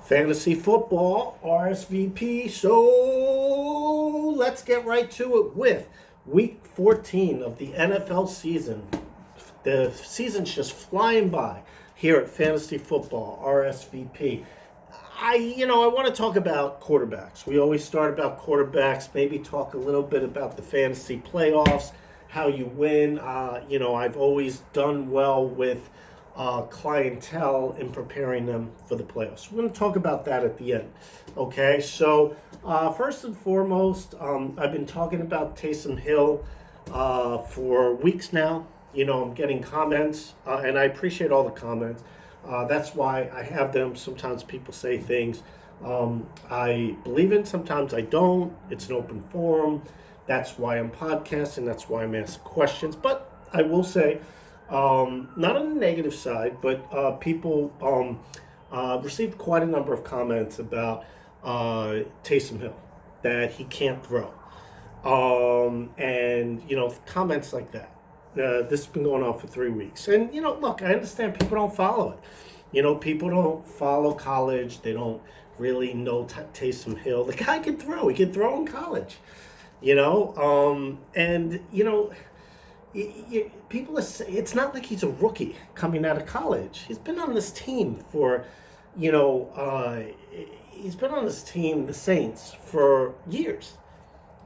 Fantasy football, RSVP. So let's get right to it with week 14 of the NFL season. The season's just flying by here at Fantasy Football, RSVP. I want to talk about quarterbacks. We always start about quarterbacks, maybe talk a little bit about the fantasy playoffs, how you win. I've always done well with clientele in preparing them for the playoffs. We're going to talk about that at the end. Okay, so first and foremost, I've been talking about Taysom Hill for weeks now. I'm getting comments, and I appreciate all the comments. That's why I have them. Sometimes people say things I believe in, sometimes I don't. It's an open forum. That's why I'm podcasting. That's why I'm asking questions. But I will say, not on the negative side, but people received quite a number of comments about Taysom Hill, that he can't throw. And comments like that. This has been going on for 3 weeks. And, look, I understand people don't follow it. People don't follow college. They don't really know Taysom Hill. The guy can throw. He can throw in college, people are saying it's not like he's a rookie coming out of college. He's been on this team for, he's been on this team, the Saints, for years.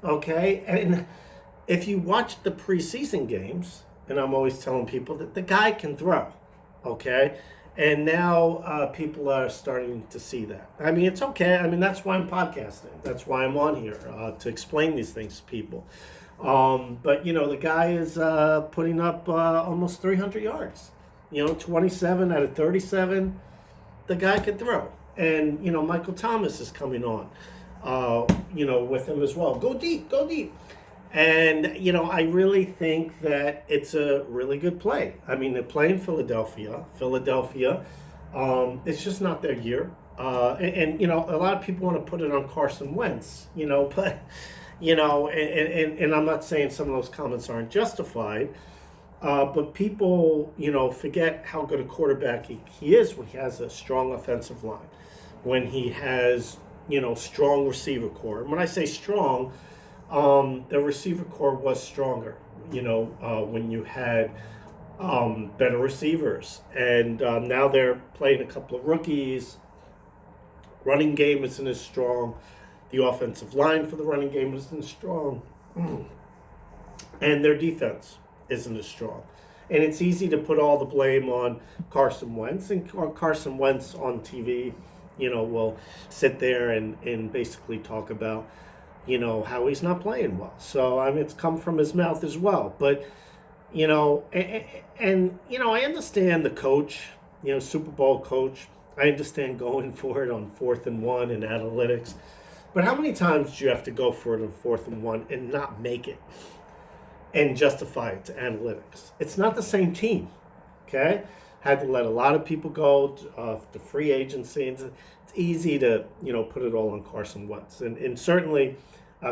Okay? And if you watch the preseason games, and I'm always telling people that the guy can throw. Okay? And now people are starting to see that. I mean, it's okay. I mean, that's why I'm podcasting. That's why I'm on here, to explain these things to people. But the guy is putting up almost 300 yards. 27 out of 37. The guy can throw. And, Michael Thomas is coming on, with him as well. Go deep, go deep. And, I really think that it's a really good play. I mean, they're playing Philadelphia. It's just not their year. And a lot of people want to put it on Carson Wentz, but... and I'm not saying some of those comments aren't justified, but people, forget how good a quarterback he is when he has a strong offensive line, when he has, strong receiver core. And when I say strong, the receiver core was stronger, when you had better receivers. And now they're playing a couple of rookies. Running game isn't as strong. The offensive line for the running game isn't strong. And their defense isn't as strong. And it's easy to put all the blame on Carson Wentz. And Carson Wentz on TV, will sit there and basically talk about, how he's not playing well. So, I mean, it's come from his mouth as well. But, I understand the coach, Super Bowl coach. I understand going for it on 4th and 1 and analytics. But how many times do you have to go for it on 4th and 1 and not make it and justify it to analytics? It's not the same team, okay? Had to let a lot of people go to free agency. It's easy to, put it all on Carson Wentz. And certainly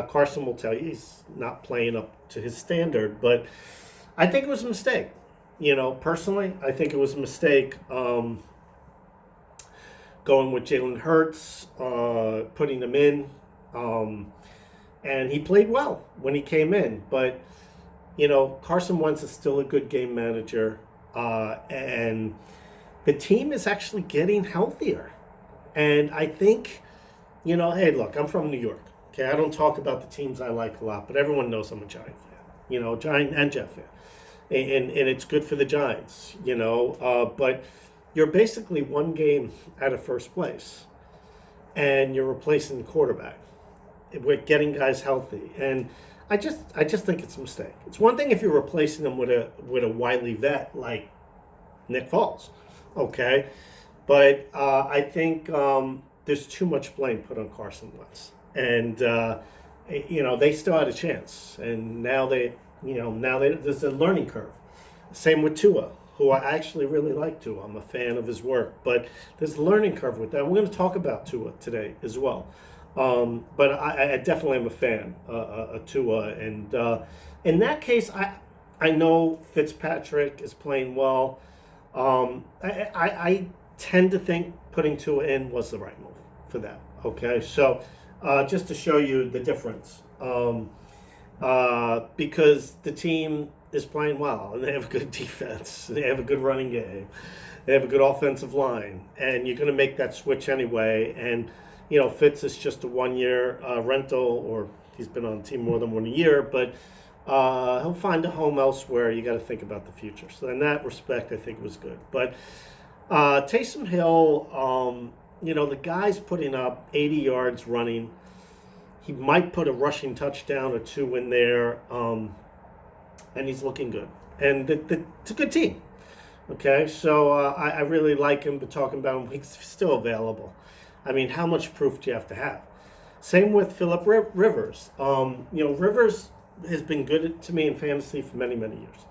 Carson will tell you he's not playing up to his standard. But I think it was a mistake. Personally, I think it was a mistake. Going with Jalen Hurts, putting him in. And he played well when he came in. But, Carson Wentz is still a good game manager. And the team is actually getting healthier. And I think, hey, look, I'm from New York. Okay, I don't talk about the teams I like a lot, but everyone knows I'm a Giant fan. Giant and Jet fan. And it's good for the Giants, but you're basically one game out of first place, and you're replacing the quarterback with getting guys healthy. And I just think it's a mistake. It's one thing if you're replacing them with a wily vet like Nick Foles, okay, but I think there's too much blame put on Carson Wentz, and they still had a chance, and now there's a learning curve. Same with Tua, who I actually really like Tua. I'm a fan of his work, but there's a learning curve with that. We're going to talk about Tua today as well. But I definitely am a fan of Tua. And in that case, I know Fitzpatrick is playing well. I tend to think putting Tua in was the right move. for that. Okay, so just to show you the difference, because the team is playing well and they have a good defense, they have a good running game, they have a good offensive line, and you're going to make that switch anyway. And Fitz is just a 1-year rental, or he's been on the team more than 1 year, but he'll find a home elsewhere. You got to think about the future. So in that respect, I think it was good. But Taysom Hill, the guy's putting up 80 yards running. He might put a rushing touchdown or two in there, and he's looking good. And it's a good team. Okay, so I really like him, but talking about him, he's still available. I mean, how much proof do you have to have? Same with Phillip Rivers. Rivers has been good to me in fantasy for many, many years.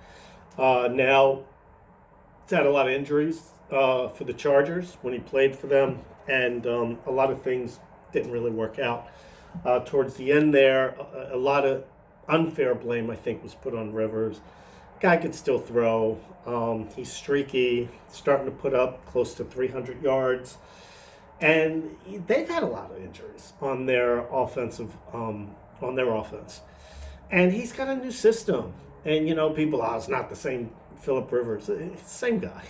Now, he's had a lot of injuries for the Chargers when he played for them, and a lot of things didn't really work out. Towards the end there, a lot of unfair blame, I think, was put on Rivers. Guy could still throw. He's streaky, starting to put up close to 300 yards. And they've had a lot of injuries on their offense. And he's got a new system. And, people, it's not the same Phillip Rivers. It's the same guy.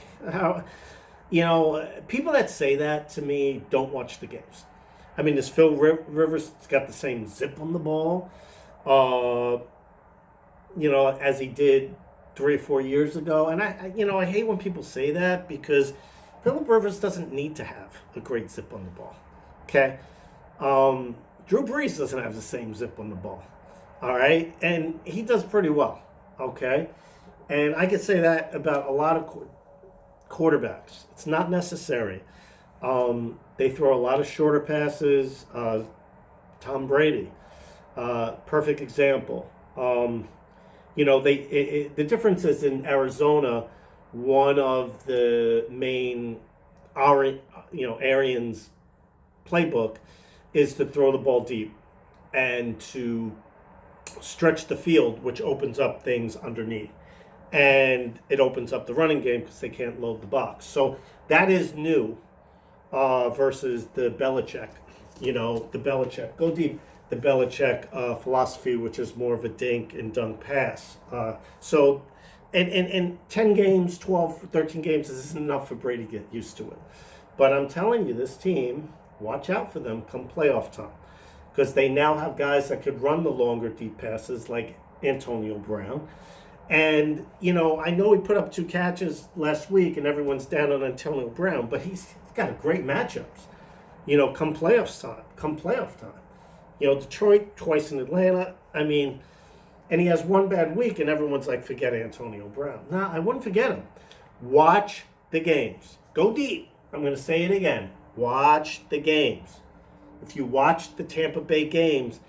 People that say that to me don't watch the games. I mean, this Phil Rivers got the same zip on the ball, as he did 3 or 4 years ago. And I hate when people say that, because Phillip Rivers doesn't need to have a great zip on the ball. Okay? Drew Brees doesn't have the same zip on the ball. All right? And he does pretty well. Okay? And I could say that about a lot of quarterbacks. It's not necessary. They throw a lot of shorter passes. Tom Brady, perfect example. The difference is in Arizona, one of the main Arians playbook is to throw the ball deep and to stretch the field, which opens up things underneath. And it opens up the running game because they can't load the box. So that is new versus the Belichick, go deep, the Belichick philosophy, which is more of a dink and dunk pass. So 10 games, 12, 13 games isn't enough for Brady to get used to it. But I'm telling you, this team, watch out for them come playoff time, because they now have guys that could run the longer deep passes like Antonio Brown. And, I know he put up 2 catches last week and everyone's down on Antonio Brown, but he's got a great matchups, come playoff time. Detroit, twice in Atlanta. I mean, and he has one bad week and everyone's like, forget Antonio Brown. No, I wouldn't forget him. Watch the games. Go deep. I'm going to say it again. Watch the games. If you watch the Tampa Bay games,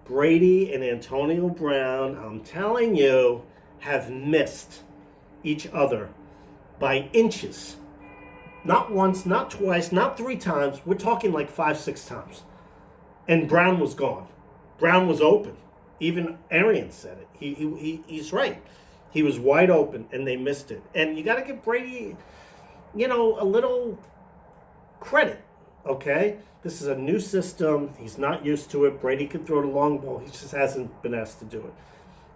Brady and Antonio Brown, I'm telling you, have missed each other by inches. Not once, not twice, not 3 times. We're talking like 5, 6 times. And Brown was gone. Brown was open. Even Arians said it. He's right. He was wide open, and they missed it. And you got to give Brady, a little credit, okay? This is a new system. He's not used to it. Brady can throw the long ball. He just hasn't been asked to do it.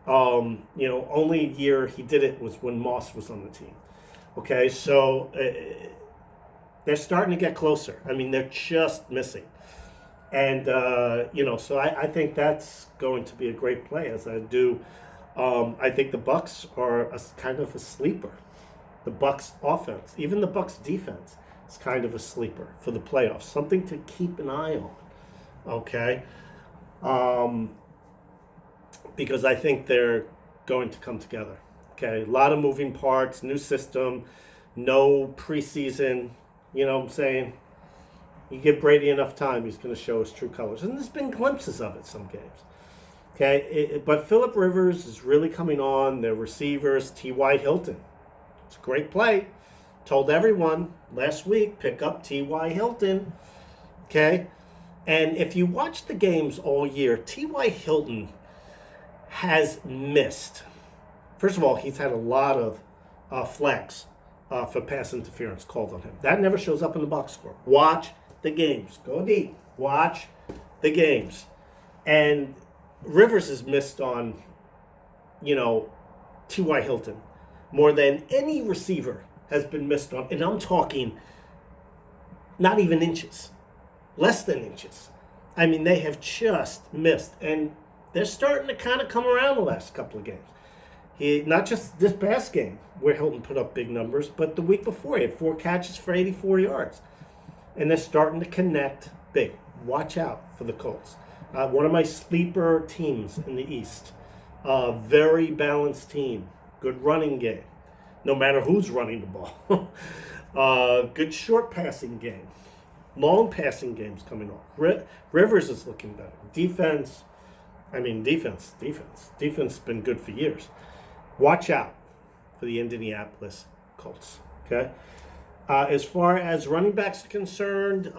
Only year he did it was when Moss was on the team. Okay, so they're starting to get closer. I mean, they're just missing. And, so I think that's going to be a great play, as I do. I think the Bucs are kind of a sleeper. The Bucs offense, even the Bucs defense, is kind of a sleeper for the playoffs. Something to keep an eye on, okay? Because I think they're going to come together, okay? A lot of moving parts, new system, no preseason, you know what I'm saying? You give Brady enough time, he's going to show his true colors. And there's been glimpses of it some games. Okay, but Phillip Rivers is really coming on. Their receivers, T.Y. Hilton. It's a great play. Told everyone last week, pick up T.Y. Hilton. Okay, and if you watch the games all year, T.Y. Hilton has missed. First of all, he's had a lot of flags for pass interference called on him. That never shows up in the box score. Watch the games. Go deep. Watch the games. And Rivers has missed on, T.Y. Hilton more than any receiver has been missed on. And I'm talking not even inches, less than inches. I mean, they have just missed. And they're starting to kind of come around the last couple of games. Not just this past game where Hilton put up big numbers, but the week before he had 4 catches for 84 yards. And they're starting to connect big. Watch out for the Colts. One of my sleeper teams in the East. Very balanced team. Good running game. No matter who's running the ball. Good short passing game. Long passing games coming off. Rivers is looking better. Defense has been good for years. Watch out for the Indianapolis Colts. Okay? As far as running backs are concerned,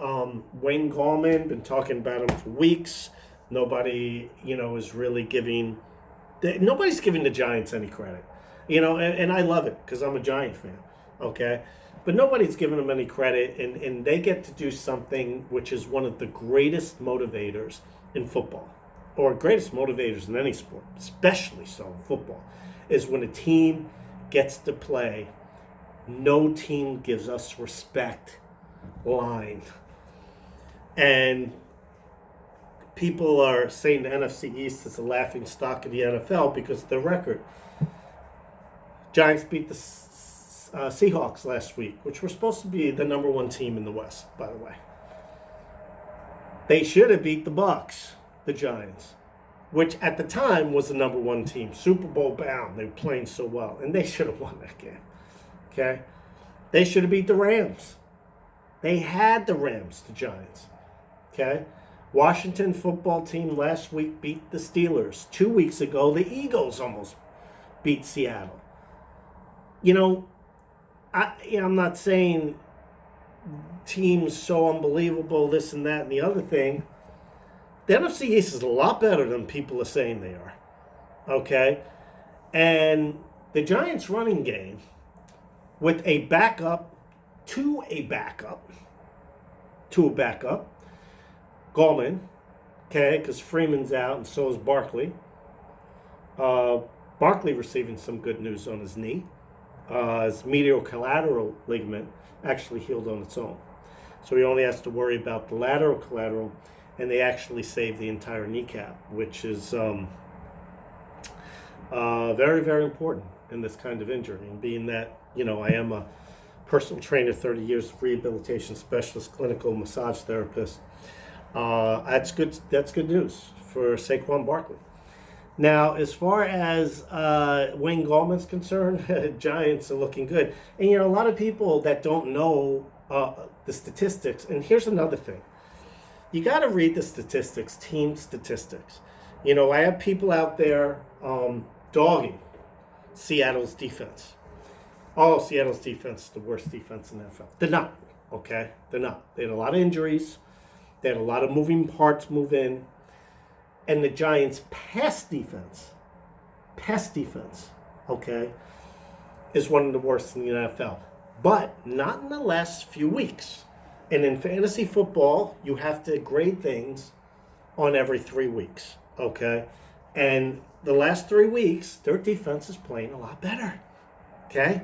Wayne Gallman, been talking about him for weeks. Nobody, is really nobody's giving the Giants any credit. And I love it because I'm a Giant fan. Okay? But nobody's giving them any credit, and they get to do something which is one of the greatest motivators in football, or greatest motivators in any sport, especially so in football, is when a team gets to play, no team gives us respect line. And people are saying the NFC East is a laughing stock of the NFL because of their record. Giants beat the Seahawks last week, which were supposed to be the number 1 team in the West, by the way. They should have beat the Bucs, the Giants, which at the time was the number 1 team, Super Bowl bound. They were playing so well, and they should have won that game. Okay? They should have beat the Rams. They had the Rams, the Giants. Okay? Washington football team last week beat the Steelers. 2 weeks ago, the Eagles almost beat Seattle. I'm not saying teams so unbelievable, this and that and the other thing. The NFC East is a lot better than people are saying they are. Okay? And the Giants running game with a backup, Gallman, okay, because Freeman's out and so is Barkley. Barkley receiving some good news on his knee. His medial collateral ligament actually healed on its own. So he only has to worry about the lateral collateral, and they actually saved the entire kneecap, which is very, very important in this kind of injury. And being that, I am a personal trainer, 30 years of rehabilitation specialist, clinical massage therapist, that's good news for Saquon Barkley. Now, as far as Wayne Gallman's concerned, Giants are looking good. And, a lot of people that don't know the statistics, and here's another thing. You got to read the statistics, team statistics. I have people out there dogging Seattle's defense. Oh, Seattle's defense is the worst defense in the NFL. They're not, okay? They're not. They had a lot of injuries. They had a lot of moving parts move in. And the Giants' pass defense, okay, is one of the worst in the NFL. But not in the last few weeks. And in fantasy football, you have to grade things on every 3 weeks, okay? And the last 3 weeks, their defense is playing a lot better, okay?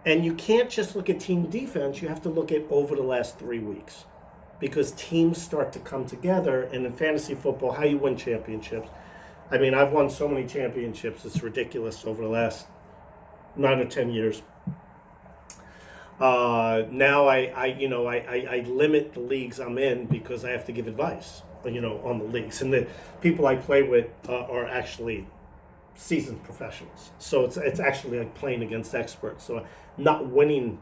And you can't just look at team defense. You have to look at over the last 3 weeks. Because teams start to come together, and in fantasy football, how you win championships. I mean, I've won so many championships, it's ridiculous over the last 9 or 10 years. Now I limit the leagues I'm in because I have to give advice, on the leagues. And the people I play with are actually seasoned professionals. So it's actually like playing against experts. So not winning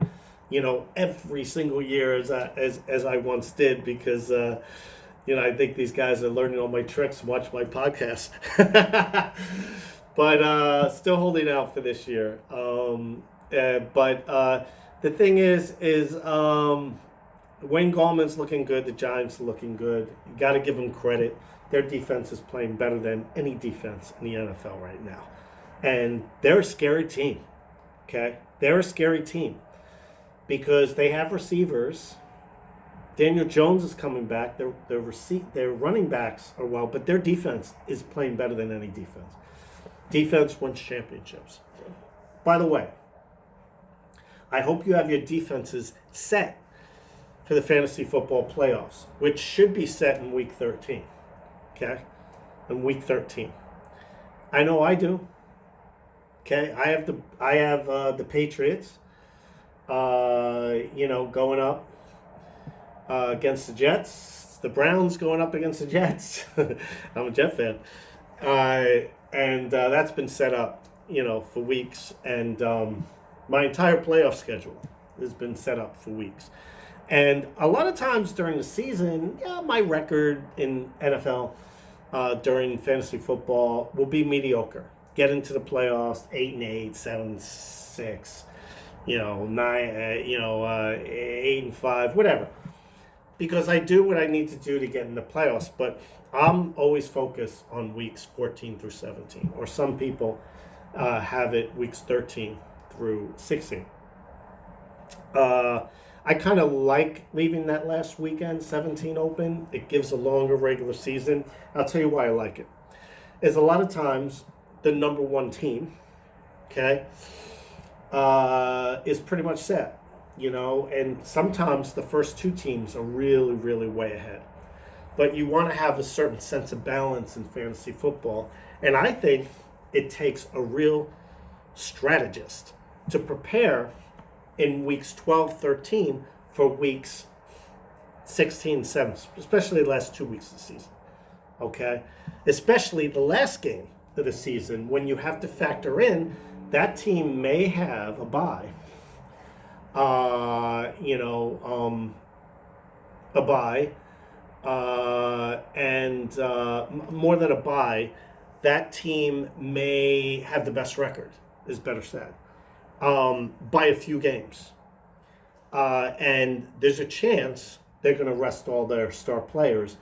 every single year as I once did because, I think these guys are learning all my tricks and watch my podcast. But still holding out for this year. But the thing is Wayne Gallman's looking good. The Giants are looking good. You got to give them credit. Their defense is playing better than any defense in the NFL right now. And they're a scary team, okay? They're a scary team. Because they have receivers Daniel Jones is coming back. Their running backs are well, but their defense is playing better than any defense. Defense wins championships. By the way, I hope you have your defenses set for the fantasy football playoffs, which should be set in week 13. Okay? In week 13. I know I do. Okay? I have the Patriots going up against the Jets. The Browns going up against the Jets. I'm a Jet fan. And that's been set up, for weeks. And my entire playoff schedule has been set up for weeks. And a lot of times during the season, my record in NFL during fantasy football will be mediocre. Get into the playoffs, 8-8, 7-6, 8-5, whatever. Because I do what I need to do to get in the playoffs, but I'm always focused on weeks 14 through 17, or some people have it weeks 13 through 16. I kind of like leaving that last weekend, 17, open. It gives a longer regular season. I'll tell you why I like it. Is a lot of times the number one team, okay, is pretty much set, and sometimes the first two teams are really, really way ahead. But you want to have a certain sense of balance in fantasy football, and I think it takes a real strategist to prepare in weeks 12, 13 for weeks 16, 17, especially the last 2 weeks of the season, okay? Especially the last game of the season when you have to factor in that team may have a bye, and more than a bye, that team may have the best record, is better said, by a few games. And there's a chance they're going to rest all their star players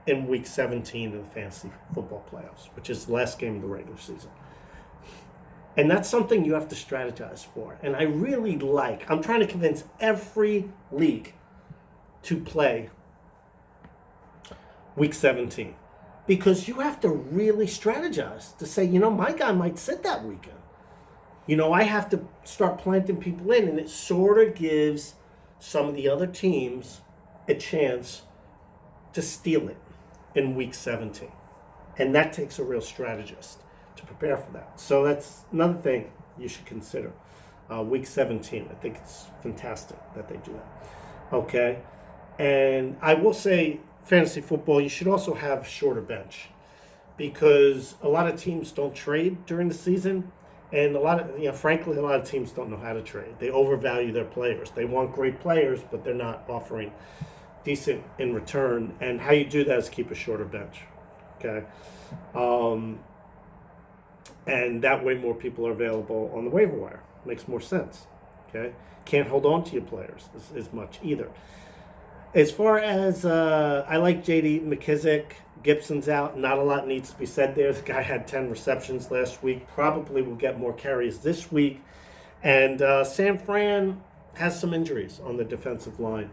in week 17 of the fantasy football playoffs, which is the last game of the regular season. And that's something you have to strategize for. And I really I'm trying to convince every league to play week 17. Because you have to really strategize to say, my guy might sit that weekend. I have to start planting people in, and it sort of gives some of the other teams a chance to steal it in week 17. And that takes a real strategist to prepare for that. So that's another thing you should consider. Week 17, I think it's fantastic that they do that. Okay? And I will say, fantasy football, you should also have shorter bench, because a lot of teams don't trade during the season. And frankly, a lot of teams don't know how to trade. They overvalue their players. They want great players, but they're not offering decent in return. And how you do that is keep a shorter bench, okay? And that way more people are available on the waiver wire. Makes more sense, okay? Can't hold on to your players as much either. As far as, I like J.D. McKissick. Gibson's out. Not a lot needs to be said there. The guy had 10 receptions last week. Probably will get more carries this week. And San Fran has some injuries on the defensive line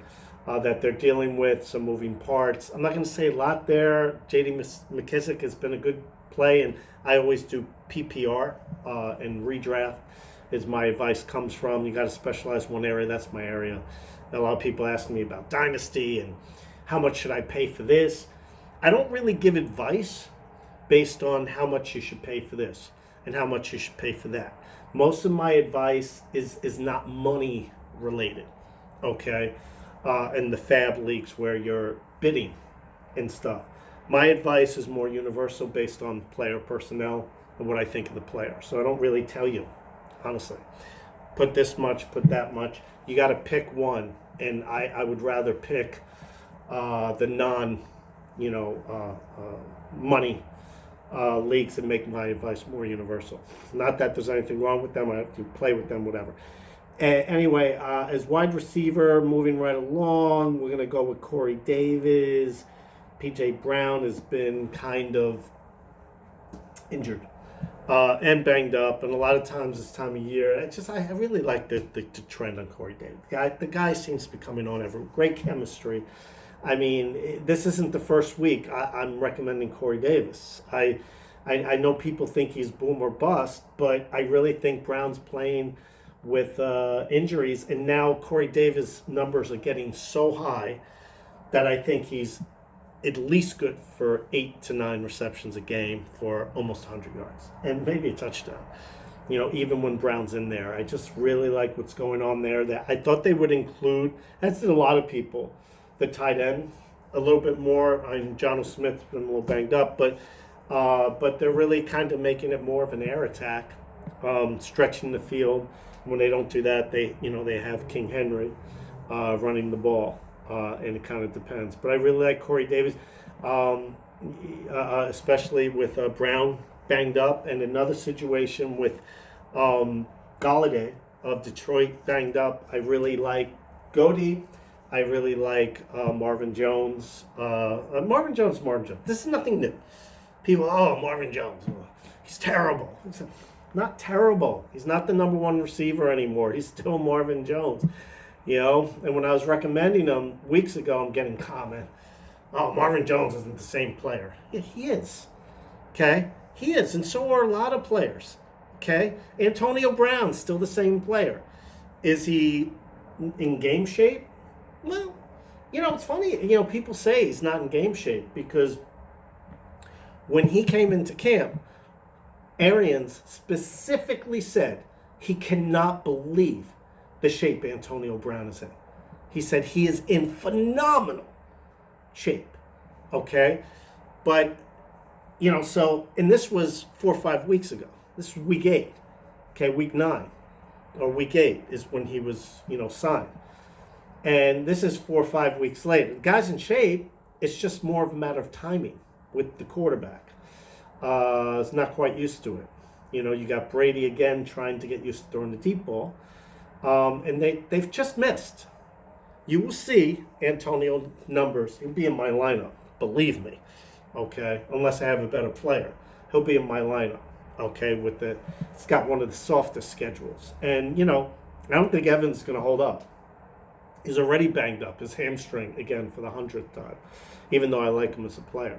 that they're dealing with, some moving parts. I'm not going to say a lot there. J.D. McKissick has been a good play, and I always do PPR and redraft is my advice comes from. You got to specialize one area. That's my area. A lot of people ask me about Dynasty and how much should I pay for this. I don't really give advice based on how much you should pay for this and how much you should pay for that. Most of my advice is not money related, okay? In the fab leagues where you're bidding and stuff. My advice is more universal based on player personnel and what I think of the player. So I don't really tell you, honestly. Put this much, put that much. You got to pick one, and I would rather pick the non money leagues and make my advice more universal. Not that there's anything wrong with them. I have to play with them, whatever. Anyway, as wide receiver, moving right along, we're going to go with Corey Davis. P.J. Brown has been kind of injured. and banged up, and a lot of times this time of year, I really like the trend on Corey Davis. The guy seems to be coming on every great chemistry. I mean, this isn't the first week I'm recommending Corey Davis. I know people think he's boom or bust, but I really think Brown's playing with injuries, and now Corey Davis' numbers are getting so high that I think he's at least good for 8 to 9 receptions a game for almost 100 yards and maybe a touchdown. Even when Brown's in there, I just really like what's going on there. That I thought they would include, as did a lot of people, the tight end a little bit more. John Smith's been a little banged up, but they're really kind of making it more of an air attack, stretching the field. When they don't do that, they have King Henry running the ball. And it kind of depends. But I really like Corey Davis, especially with Brown banged up, and another situation with Galladay of Detroit banged up. I really like Goody. I really like Marvin Jones. Marvin Jones. This is nothing new. People, Marvin Jones. He's terrible. He's not terrible. He's not the number one receiver anymore. He's still Marvin Jones. And when I was recommending him weeks ago, I'm getting comment, Marvin Jones isn't the same player. Yeah, he is. Okay? He is, and so are a lot of players. Okay? Antonio Brown's still the same player. Is he in game shape? Well, it's funny. People say he's not in game shape because when he came into camp, Arians specifically said he cannot believe the shape Antonio Brown is in. He said he is in phenomenal shape. Okay? But, and this was 4 or 5 weeks ago. This was week 8. Okay, week 9 or week 8 is when he was, signed. And this is 4 or 5 weeks later. The guy's in shape. It's just more of a matter of timing with the quarterback. It's not quite used to it. You got Brady again trying to get used to throwing the deep ball. And they've just missed. You will see Antonio numbers. He'll be in my lineup, believe me. Okay, unless I have a better player, he'll be in my lineup. Okay, it's got one of the softest schedules, and I don't think Evans is going to hold up. He's already banged up his hamstring again for the 100th time, even though I like him as a player.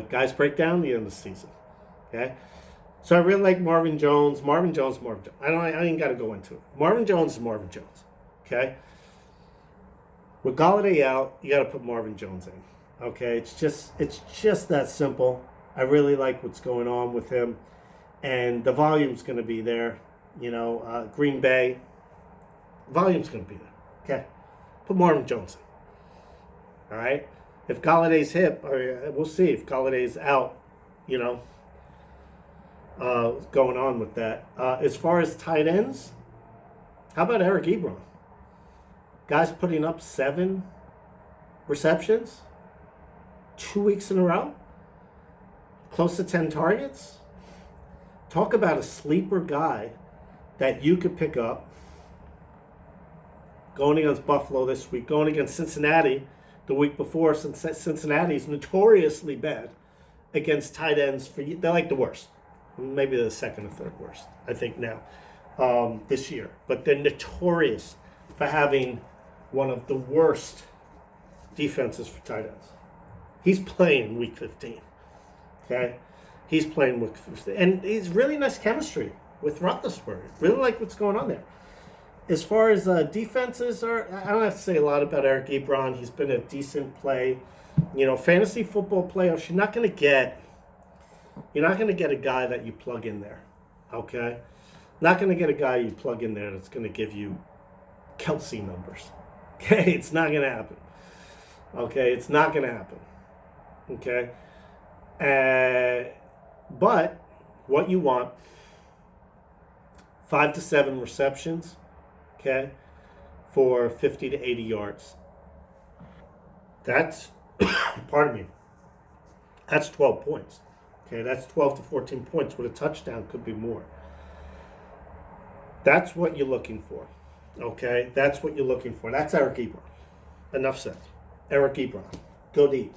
Guys break down the end of the season. Okay. So I really like Marvin Jones. Marvin Jones. I ain't got to go into it. Marvin Jones is Marvin Jones. Okay? With Galladay out, you got to put Marvin Jones in. Okay? It's just that simple. I really like what's going on with him. And the volume's going to be there. Green Bay. Volume's going to be there. Okay? Put Marvin Jones in. All right? If Galladay's hip, we'll see if Galladay's out, going on with that. As far as tight ends, how about Eric Ebron? Guys putting up 7 receptions 2 weeks in a row, close to 10 targets. Talk about a sleeper guy that you could pick up. Going against Buffalo this week, going against Cincinnati the week before, since Cincinnati's notoriously bad against tight ends. They're like the worst. Maybe the second or third worst, I think now, this year. But they're notorious for having one of the worst defenses for tight ends. He's playing week 15. Okay? He's playing week 15. And he's really nice chemistry with Roethlisberger. Really like what's going on there. As far as defenses I don't have to say a lot about Eric Ebron. He's been a decent play. Fantasy football playoffs, you're not going to get a guy that you plug in there, okay? Not going to get a guy you plug in there that's going to give you Kelsey numbers, okay? It's not going to happen, okay? It's not going to happen, okay? But what you want, 5 to 7 receptions, okay, for 50 to 80 yards. That's, pardon me, that's 12 points. Okay, that's 12 to 14 points with a touchdown, could be more. That's what you're looking for. Okay, that's what you're looking for. That's Eric Ebron. Enough said. Eric Ebron. Go deep.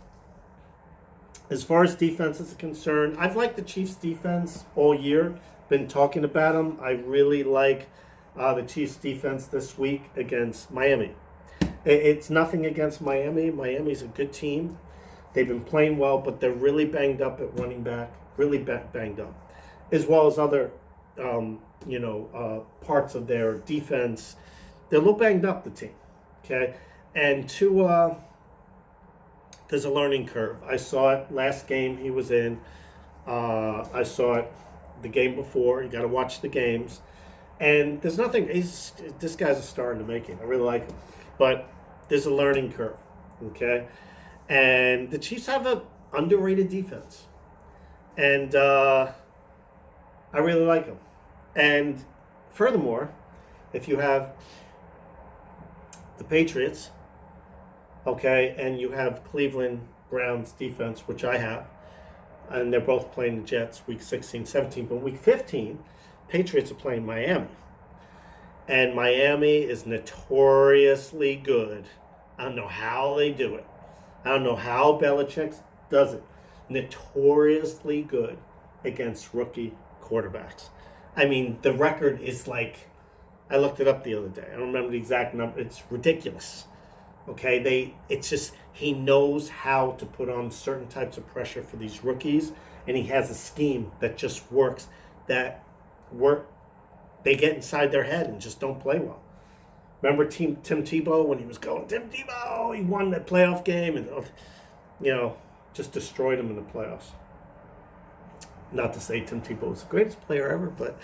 As far as defense is concerned, I've liked the Chiefs' defense all year. Been talking about them. I really like the Chiefs' defense this week against Miami. It's nothing against Miami. Miami's a good team. They've been playing well, but they're really banged up at running back. Really banged up, as well as other, parts of their defense. They're a little banged up, the team. Okay, and there's a learning curve. I saw it last game he was in. I saw it the game before. You got to watch the games. And there's nothing. This guy's a star in the making. I really like him. But there's a learning curve. Okay? And the Chiefs have an underrated defense. And I really like them. And furthermore, if you have the Patriots, okay, and you have Cleveland Browns defense, which I have, and they're both playing the Jets week 16, 17, but week 15, Patriots are playing Miami. And Miami is notoriously good. I don't know how they do it. I don't know how Belichick does it. Notoriously good against rookie quarterbacks. I mean, the record is like, I looked it up the other day. I don't remember the exact number. It's ridiculous. Okay, it's just he knows how to put on certain types of pressure for these rookies, and he has a scheme that just works. They get inside their head and just don't play well. Remember Tim Tebow when he was going, Tim Tebow, he won that playoff game and just destroyed him in the playoffs. Not to say Tim Tebow was the greatest player ever, but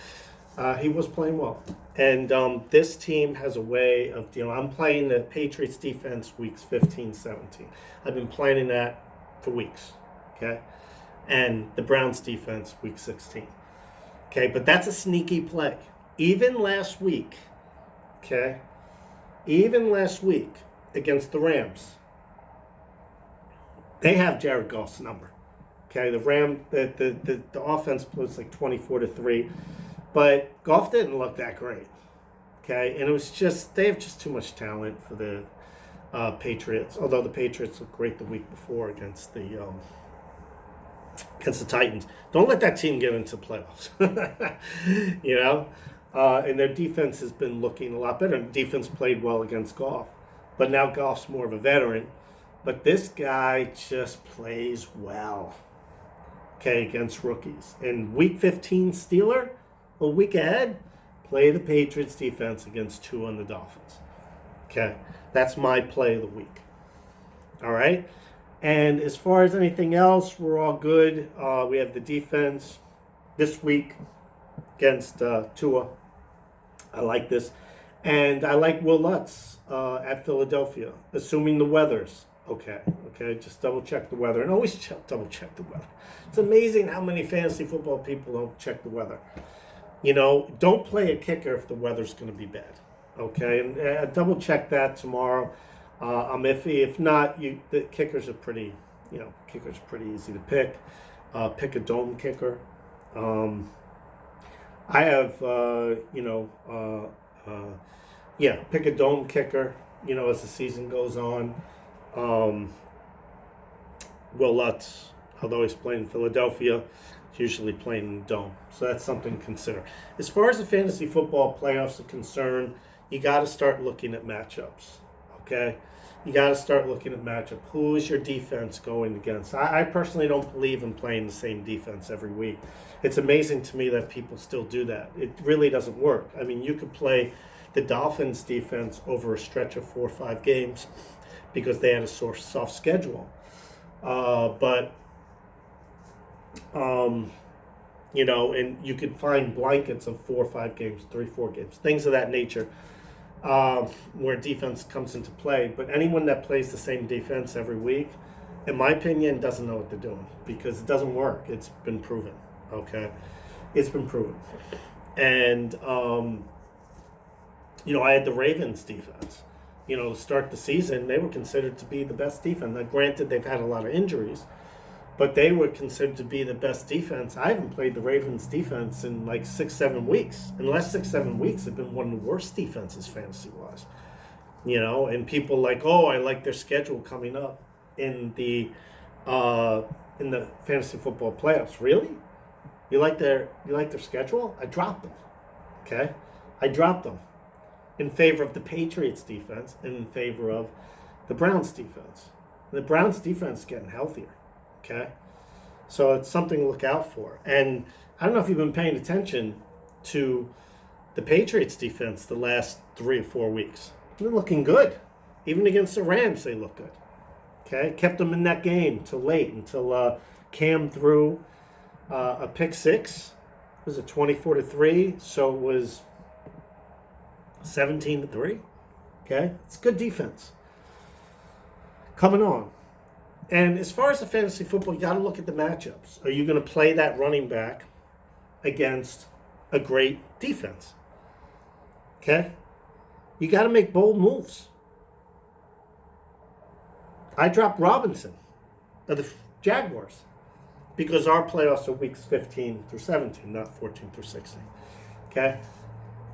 he was playing well. And this team has a way of dealing. I'm playing the Patriots defense weeks 15, 17. I've been planning that for weeks, okay? And the Browns defense week 16. Okay, but that's a sneaky play. Even last week, okay? Even last week against the Rams, they have Jared Goff's number. Okay, the offense was like 24-3. But Goff didn't look that great, okay? And it was just, they have just too much talent for the Patriots, although the Patriots looked great the week before against the Titans. Don't let that team get into playoffs, and their defense has been looking a lot better. Defense played well against Goff, but now Goff's more of a veteran. But this guy just plays well, okay, against rookies. And week 15 Steeler, a week ahead, play the Patriots defense against Tua and the Dolphins. Okay, that's my play of the week. All right, and as far as anything else, we're all good. We have the defense this week against Tua. I like this, and I like Will Lutz at Philadelphia, assuming the weather's okay. Just double check the weather, and always double check the weather. It's amazing how many fantasy football people don't check the weather. Don't play a kicker if the weather's going to be bad. Okay, and double check that tomorrow. I'm iffy. If not, the kickers are pretty easy to pick. Pick a dome kicker. I have, pick a dome kicker. As the season goes on. Will Lutz, although he's playing in Philadelphia, usually playing in the dome. So that's something to consider. As far as the fantasy football playoffs are concerned, you got to start looking at matchups, okay? You got to start looking at matchup. Who is your defense going against? I personally don't believe in playing the same defense every week. It's amazing to me that people still do that. It really doesn't work. I mean, you could play the Dolphins defense over a stretch of 4 or 5 games because they had a soft schedule. And you could find blankets of 4 or 5 games, 3, 4 games, things of that nature, where defense comes into play. But anyone that plays the same defense every week, in my opinion, doesn't know what they're doing because it doesn't work. It's been proven, okay? It's been proven. And, I had the Ravens defense. To start the season, they were considered to be the best defense. Now, granted, they've had a lot of injuries, but they were considered to be the best defense. I haven't played the Ravens defense in like 6-7 weeks. In the last 6-7 weeks, they've been one of the worst defenses fantasy-wise. And people like, I like their schedule coming up in the in the fantasy football playoffs. Really? You like their schedule? I dropped them. Okay? I dropped them in favor of the Patriots defense and in favor of the Browns defense. The Browns defense is getting healthier. Okay? So it's something to look out for. And I don't know if you've been paying attention to the Patriots defense the last 3 or 4 weeks. They're looking good. Even against the Rams, they look good. Okay? Kept them in that game till late, until Cam threw a pick six. It was a 24-3, so it was 17-3. Okay? It's good defense. Coming on. And as far as the fantasy football, you got to look at the matchups. Are you going to play that running back against a great defense? Okay? You got to make bold moves. I dropped Robinson of the Jaguars because our playoffs are weeks 15 through 17, not 14 through 16. Okay?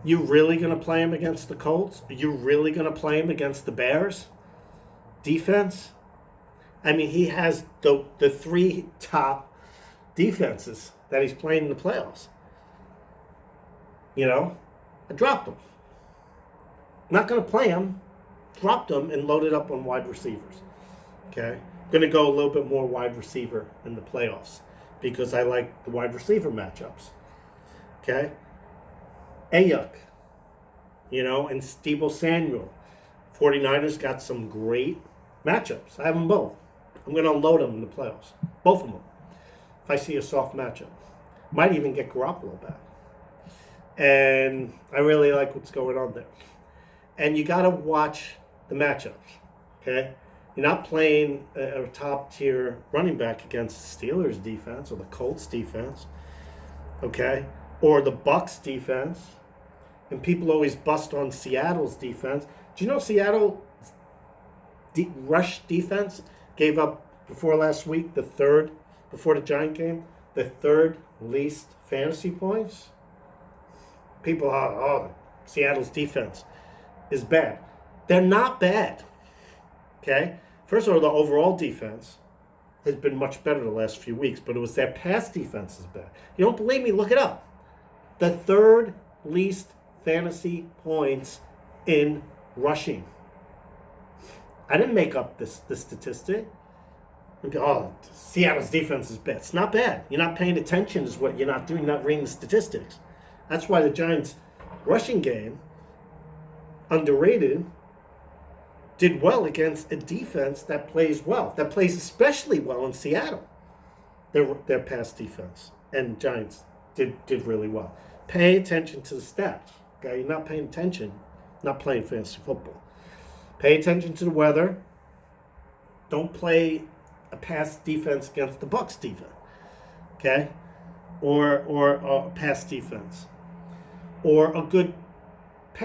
You really going to play him against the Colts? Are you really going to play him against the Bears? Defense? I mean, he has the 3 top defenses that he's playing in the playoffs. You know? I dropped him. Not going to play him. Dropped him and loaded up on wide receivers. Okay? Going to go a little bit more wide receiver in the playoffs because I like the wide receiver matchups. Okay? Ayuk, you know, and Deebo Samuel. 49ers got some great matchups. I have them both. I'm going to load them in the playoffs. Both of them. If I see a soft matchup. Might even get Garoppolo back. And I really like what's going on there. And you got to watch the matchups. Okay? You're not playing a top-tier running back against the Steelers defense or the Colts defense. Okay? Or the Bucs defense. And people always bust on Seattle's defense. Do you know Seattle rush defense gave up before last week before the Giant game, the 3rd least fantasy points? People, Seattle's defense is bad. They're not bad. Okay? First of all, the overall defense has been much better the last few weeks, but it was their pass defense is bad. You don't believe me? Look it up. The 3rd least fantasy points in rushing. I didn't make up this statistic. Seattle's defense is bad. It's not bad. You're not paying attention is what you're not doing. You're not reading the statistics. That's why the Giants' rushing game, underrated, did well against a defense that plays well. That plays especially well in Seattle. Their pass defense. And Giants did really well. Pay attention to the stats. Okay? You're not paying attention, not playing fantasy football. Pay attention to the weather. Don't play a pass defense against the Bucs defense. Okay? Or a pass defense. Or a good